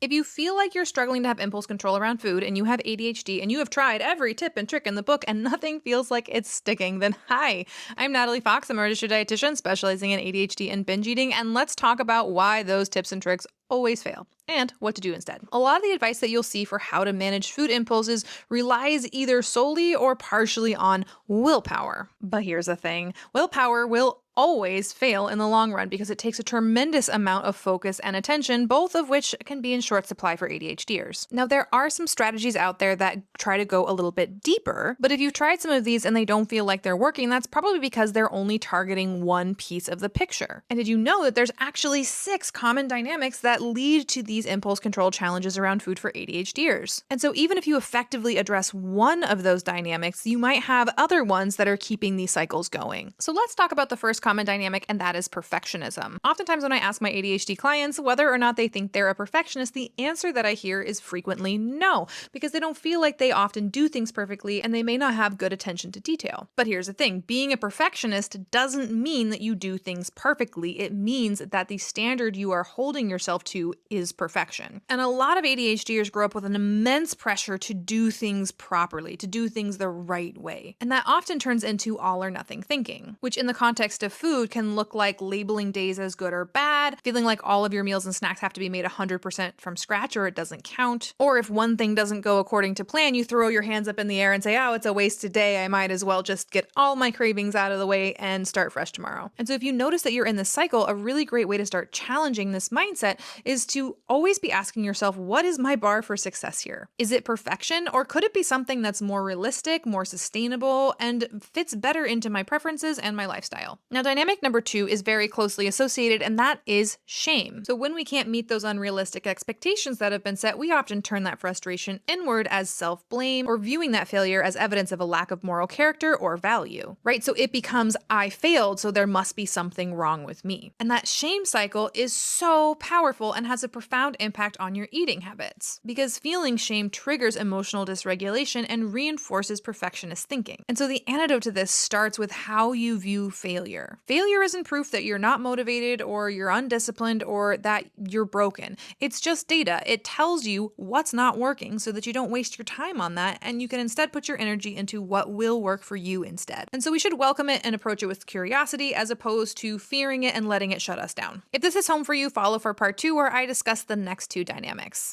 If you feel like you're struggling to have impulse control around food and you have ADHD and you have tried every tip and trick in the book and nothing feels like it's sticking, then hi, I'm Natalie Fox. I'm a registered dietitian specializing in ADHD and binge eating, and let's talk about why those tips and tricks always fail and what to do instead. A lot of the advice that you'll see for how to manage food impulses relies either solely or partially on willpower. But here's the thing, willpower will always fail in the long run because it takes a tremendous amount of focus and attention, both of which can be in short supply for ADHDers. Now, there are some strategies out there that try to go a little bit deeper, but if you've tried some of these and they don't feel like they're working, that's probably because they're only targeting one piece of the picture. And did you know that there's actually 6 common dynamics that lead to these impulse control challenges around food for ADHDers? And so even if you effectively address one of those dynamics, you might have other ones that are keeping these cycles going. So let's talk about the first common dynamic, and that is perfectionism. Oftentimes when I ask my ADHD clients whether or not they think they're a perfectionist, the answer that I hear is frequently no, because they don't feel like they often do things perfectly and they may not have good attention to detail. But here's the thing, being a perfectionist doesn't mean that you do things perfectly. It means that the standard you are holding yourself to is perfection. And a lot of ADHDers grow up with an immense pressure to do things properly, to do things the right way. And that often turns into all or nothing thinking, which in the context of food can look like labeling days as good or bad, feeling like all of your meals and snacks have to be made 100% from scratch or it doesn't count. Or if one thing doesn't go according to plan, you throw your hands up in the air and say, oh, it's a wasted day. I might as well just get all my cravings out of the way and start fresh tomorrow. And so if you notice that you're in this cycle, a really great way to start challenging this mindset is to always be asking yourself, what is my bar for success here? Is it perfection, or could it be something that's more realistic, more sustainable, and fits better into my preferences and my lifestyle? Now, dynamic number 2 is very closely associated, and that is shame. So when we can't meet those unrealistic expectations that have been set, we often turn that frustration inward as self-blame or viewing that failure as evidence of a lack of moral character or value, right? So it becomes, I failed, so there must be something wrong with me. And that shame cycle is so powerful and has a profound impact on your eating habits because feeling shame triggers emotional dysregulation and reinforces perfectionist thinking. And so the antidote to this starts with how you view failure. Failure isn't proof that you're not motivated or you're undisciplined or that you're broken. It's just data. It tells you what's not working so that you don't waste your time on that and you can instead put your energy into what will work for you instead. And so we should welcome it and approach it with curiosity as opposed to fearing it and letting it shut us down. If this is home for you, follow for part 2 where I discuss the next 2 dynamics.